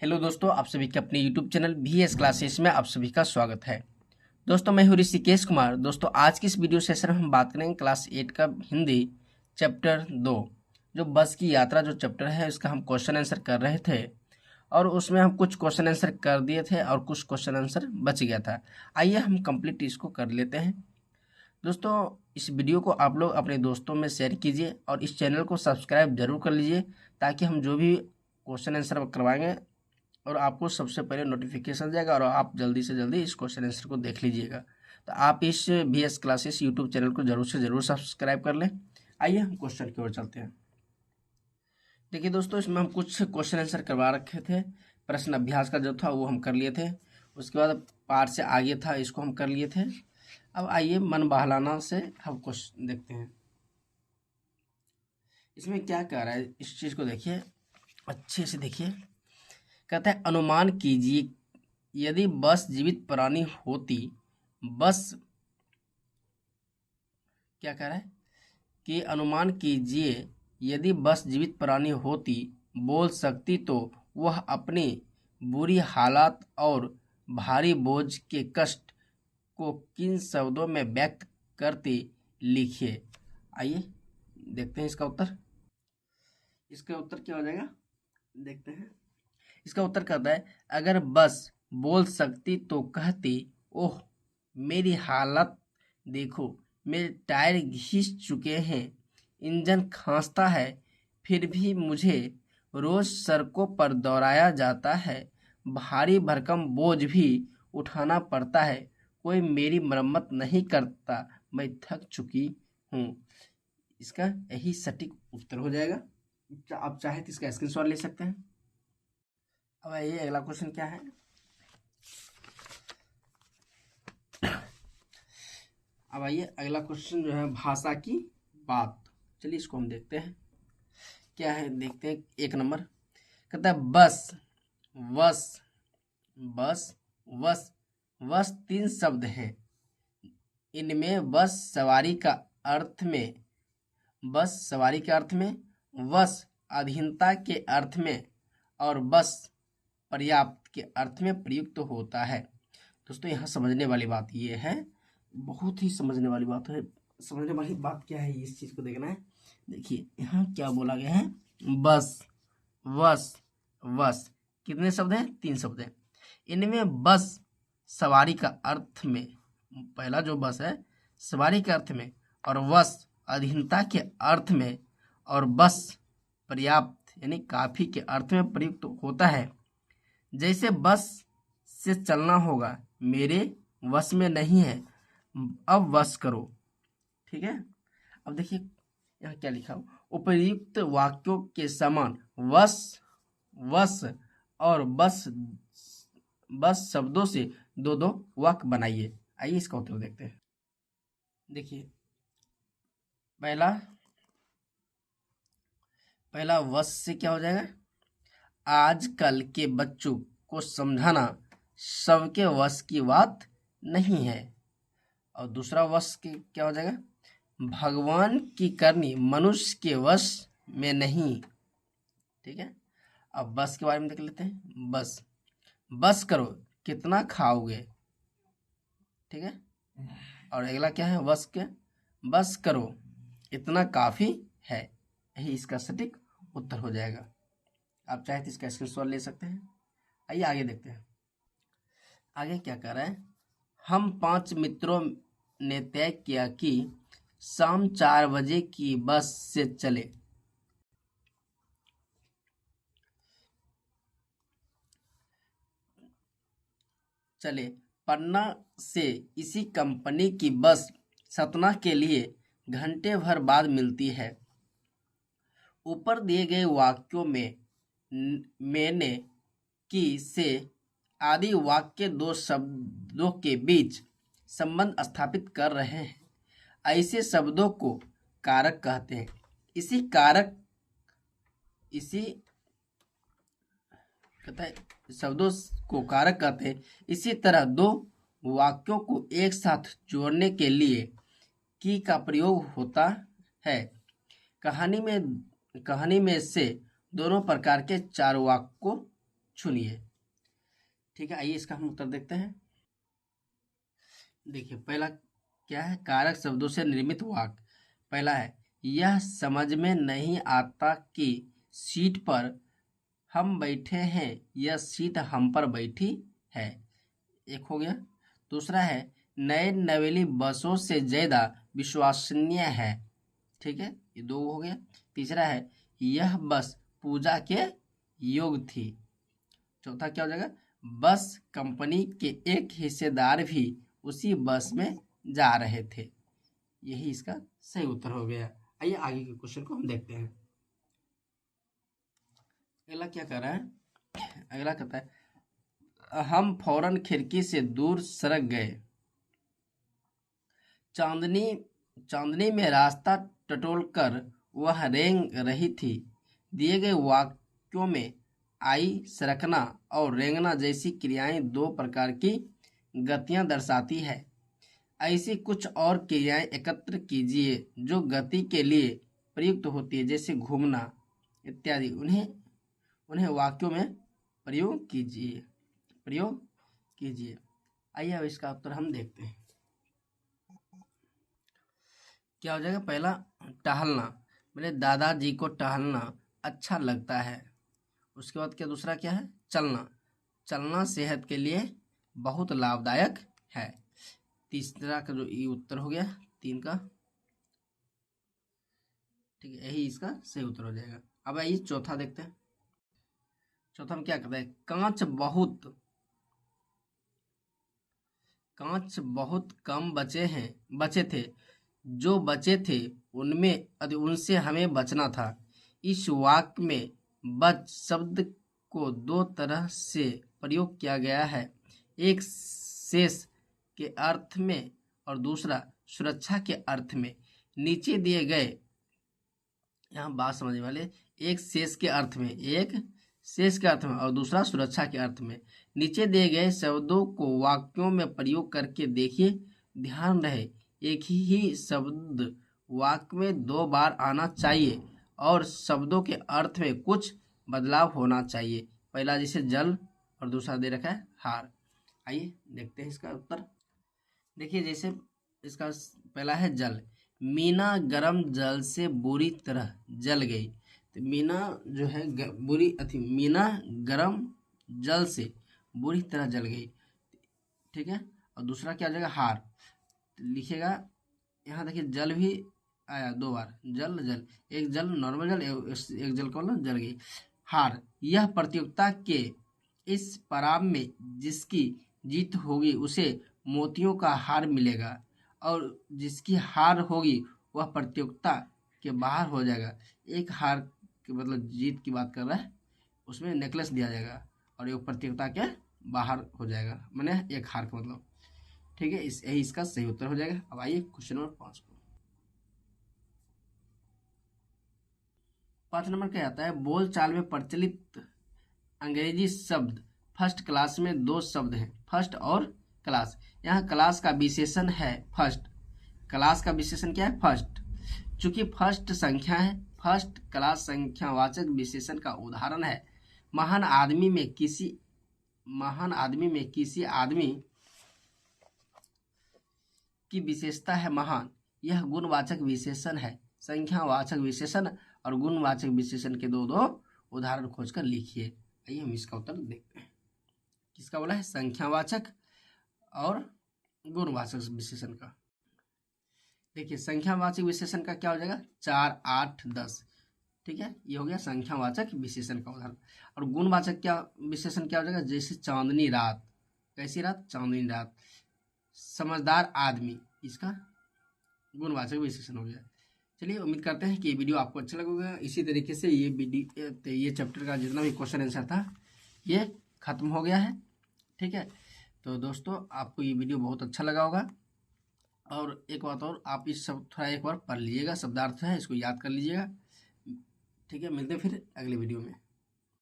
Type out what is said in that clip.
Hello दोस्तों, आप सभी के अपने यूट्यूब चैनल VS क्लासेस में आप सभी का स्वागत है। दोस्तों, मैं हूँ ऋषिकेश कुमार। दोस्तों, आज की इस वीडियो सेशन में हम बात करेंगे क्लास 8 का हिंदी चैप्टर 2 जो बस की यात्रा जो चैप्टर है इसका हम क्वेश्चन आंसर कर रहे थे और उसमें हम कुछ क्वेश्चन आंसर कर दिए थे और कुछ क्वेश्चन आंसर बच गया था। आइए हम कंप्लीट इसको कर लेते हैं। दोस्तों, इस वीडियो को आप लोग अपने दोस्तों में शेयर कीजिए और इस चैनल को सब्सक्राइब जरूर कर लीजिए ताकि हम जो भी क्वेश्चन आंसर करवाएंगे और आपको सबसे पहले नोटिफिकेशन जाएगा और आप जल्दी से जल्दी इस क्वेश्चन आंसर को देख लीजिएगा। तो आप इस VS क्लासेस यूट्यूब चैनल को जरूर से जरूर सब्सक्राइब कर लें। आइए हम क्वेश्चन की ओर चलते हैं। देखिए दोस्तों, इसमें हम कुछ क्वेश्चन आंसर करवा रखे थे। प्रश्न अभ्यास का जो था वो हम कर लिए थे। उसके बाद पाठ से आगे था, इसको हम कर लिए थे। अब आइए मन बहलाना से हम क्वेश्चन देखते हैं। इसमें क्या कह रहा है, इस चीज़ को देखिए, अच्छे से देखिए। कहता है अनुमान कीजिए यदि बस जीवित प्राणी होती, बस क्या कह रहा है कि अनुमान कीजिए यदि बस जीवित प्राणी होती, बोल सकती तो वह अपनी बुरी हालात और भारी बोझ के कष्ट को किन शब्दों में व्यक्त करती, लिखिए। आइए देखते हैं इसका उत्तर। इसका उत्तर क्या हो जाएगा, देखते हैं। इसका उत्तर कहता है अगर बस बोल सकती तो कहती, ओह मेरी हालत देखो, मेरे टायर घिस चुके हैं, इंजन खांसता है, फिर भी मुझे रोज सड़कों पर दौड़ाया जाता है, भारी भरकम बोझ भी उठाना पड़ता है, कोई मेरी मरम्मत नहीं करता, मैं थक चुकी हूँ। इसका यही सटीक उत्तर हो जाएगा। आप चाहे तो इसका स्क्रीनशॉट ले सकते हैं। अब ये अगला क्वेश्चन क्या है। अब आइए अगला क्वेश्चन जो है भाषा की बात। चलिए इसको हम देखते हैं क्या है, देखते हैं। 1 नंबर कहता है बस, वस, बस, वस, वस 3 शब्द हैं। इनमें बस सवारी का अर्थ में, बस सवारी के अर्थ में, वस अधीनता के अर्थ में और बस पर्याप्त के अर्थ में प्रयुक्त होता है। दोस्तों, यहाँ समझने वाली बात ये है, बहुत ही समझने वाली बात है। समझने वाली बात क्या है, इस चीज को देखना है। देखिए यहाँ क्या बोला गया है, बस, वस, वस कितने शब्द हैं, 3 शब्द हैं। इनमें बस सवारी का अर्थ में, पहला जो बस है सवारी के अर्थ में, और वस अधीनता के अर्थ में, और बस पर्याप्त यानी काफी के अर्थ में प्रयुक्त होता है। जैसे बस से चलना होगा, मेरे वश में नहीं है, अब वश करो। ठीक है। अब देखिए यहाँ क्या लिखा हो, उपयुक्त वाक्यों के समान वश, वश और बस, बस शब्दों से 2-2 वाक्य बनाइए। आइए इसका उत्तर देखते हैं। देखिए पहला पहला वश से क्या हो जाएगा, आजकल के बच्चों को समझाना सबके वश की बात नहीं है। और दूसरा वश के क्या हो जाएगा, भगवान की करनी मनुष्य के वश में नहीं। ठीक है। अब बस के बारे में देख लेते हैं। बस, बस करो कितना खाओगे। ठीक है। और अगला क्या है, वश के, बस करो इतना काफी है। यही इसका सटीक उत्तर हो जाएगा। आप चाहे तो इसका स्क्रीनशॉट ले सकते हैं। आइए आगे देखते हैं। आगे क्या कर रहा है, हम 5 मित्रों ने तय किया कि शाम 4 बजे की बस से चले पन्ना से इसी कंपनी की बस सतना के लिए घंटे भर बाद मिलती है। ऊपर दिए गए वाक्यों में मैंने की से आदि वाक्य 2 शब्दों के बीच संबंध स्थापित कर रहे हैं। ऐसे शब्दों को कारक कहते हैं। इसी कहता है शब्दों को कारक कहते हैं। इसी तरह 2 वाक्यों को एक साथ जोड़ने के लिए की का प्रयोग होता है। कहानी में से दोनों प्रकार के 4 वाक्य को चुनिए। ठीक है, आइए इसका हम उत्तर देखते हैं। देखिए पहला क्या है, कारक शब्दों से निर्मित वाक्य। पहला है, यह समझ में नहीं आता कि सीट पर हम बैठे हैं, यह सीट हम पर बैठी है, एक हो गया। दूसरा है, नए नवेली बसों से ज़्यादा विश्वसनीय है, ठीक है, ये दो हो गया। तीसरा है, यह बस पूजा के योग्य थी। चौथा क्या हो जाएगा, बस कंपनी के एक हिस्सेदार भी उसी बस में जा रहे थे। यही इसका सही उत्तर हो गया। आइए आगे के क्वेश्चन को हम देखते हैं। अगला क्या कर रहा है, अगला कहता है, हम फौरन खिड़की से दूर सरक गए। चांदनी चांदनी में रास्ता टटोलकर वह रेंग रही थी। दिए गए वाक्यों में आई, सरकना और रेंगना जैसी क्रियाएं दो प्रकार की गतियां दर्शाती है। ऐसी कुछ और क्रियाएं एकत्र कीजिए जो गति के लिए प्रयुक्त होती है, जैसे घूमना इत्यादि। उन्हें उन्हें वाक्यों में प्रयोग कीजिए। आइए अब इसका उत्तर हम देखते हैं। क्या हो जाएगा, पहला टहलना, मेरे दादाजी को टहलना अच्छा लगता है। उसके बाद क्या, दूसरा क्या है, चलना सेहत के लिए बहुत लाभदायक है। तीसरा का जो ये उत्तर हो गया 3 का, ठीक है, यही इसका सही उत्तर हो जाएगा। अब आइए चौथा देखते हैं। चौथा में क्या कहता है, कांच बहुत कम बचे थे, जो बचे थे उनसे हमें बचना था। इस वाक्य में बच शब्द को दो तरह से प्रयोग किया गया है, एक शेष के अर्थ में और दूसरा सुरक्षा के अर्थ में। नीचे दिए गए, यहाँ बात समझने वाले, एक शेष के अर्थ में और दूसरा सुरक्षा के अर्थ में। नीचे दिए गए शब्दों को वाक्यों में प्रयोग करके देखिए। ध्यान रहे, एक ही शब्द वाक्य में 2 बार आना चाहिए और शब्दों के अर्थ में कुछ बदलाव होना चाहिए। पहला जैसे जल और दूसरा दे रखा है हार। आइए देखते हैं इसका उत्तर। देखिए जैसे इसका पहला है जल, मीना गर्म जल से बुरी तरह जल गई। तो मीना जो है मीना गर्म जल से बुरी तरह जल गई, ठीक है। और दूसरा क्या हो जाएगा, हार। तो लिखिएगा, यहाँ देखिए जल भी आया 2 बार, जल, एक जल नॉर्मल जल, एक जल का मतलब जल गई। हार, यह प्रतियोगिता के इस पड़ाव में जिसकी जीत होगी उसे मोतियों का हार मिलेगा, और जिसकी हार होगी वह प्रतियोगिता के बाहर हो जाएगा। एक हार के मतलब जीत की बात कर रहा है, उसमें नेकलेस दिया जाएगा, और एक प्रतियोगिता के बाहर हो जाएगा, माने एक हार का मतलब, ठीक है। यही इसका सही उत्तर हो जाएगा। अब आइए क्वेश्चन नंबर 5 को। 5 नंबर क्या आता है, बोल चाल में प्रचलित अंग्रेजी शब्द फर्स्ट क्लास में 2 शब्द हैं, फर्स्ट और क्लास। यहाँ क्लास का विशेषण है फर्स्ट, क्लास का विशेषण क्या है, फर्स्ट। चूंकि फर्स्ट संख्या है, फर्स्ट क्लास संख्यावाचक विशेषण का उदाहरण है। महान आदमी में किसी आदमी की विशेषता है महान, यह गुणवाचक विशेषण है। संख्यावाचक विशेषण और गुणवाचक विशेषण के दो उदाहरण खोजकर लिखिए। आइए हम इसका उत्तर देखते हैं। किसका बोला है, संख्यावाचक और गुणवाचक विशेषण का। देखिए संख्यावाचक विशेषण का क्या हो जाएगा, 4, 8, 10, ठीक है, ये हो गया संख्यावाचक विशेषण का उदाहरण। और गुणवाचक क्या विशेषण क्या हो जाएगा, जैसे चांदनी रात, कैसी रात, चांदनी रात। समझदार आदमी, इसका गुणवाचक विशेषण हो गया। चलिए उम्मीद करते हैं कि ये वीडियो आपको अच्छा लगेगा। इसी तरीके से ये चैप्टर का जितना भी क्वेश्चन आंसर था ये खत्म हो गया है, ठीक है। तो दोस्तों आपको ये वीडियो बहुत अच्छा लगा होगा। और एक बात और, आप इस सब थोड़ा एक बार पढ़ लीजिएगा, शब्दार्थ है इसको याद कर लीजिएगा, ठीक है। मिलते हैं फिर अगले वीडियो में।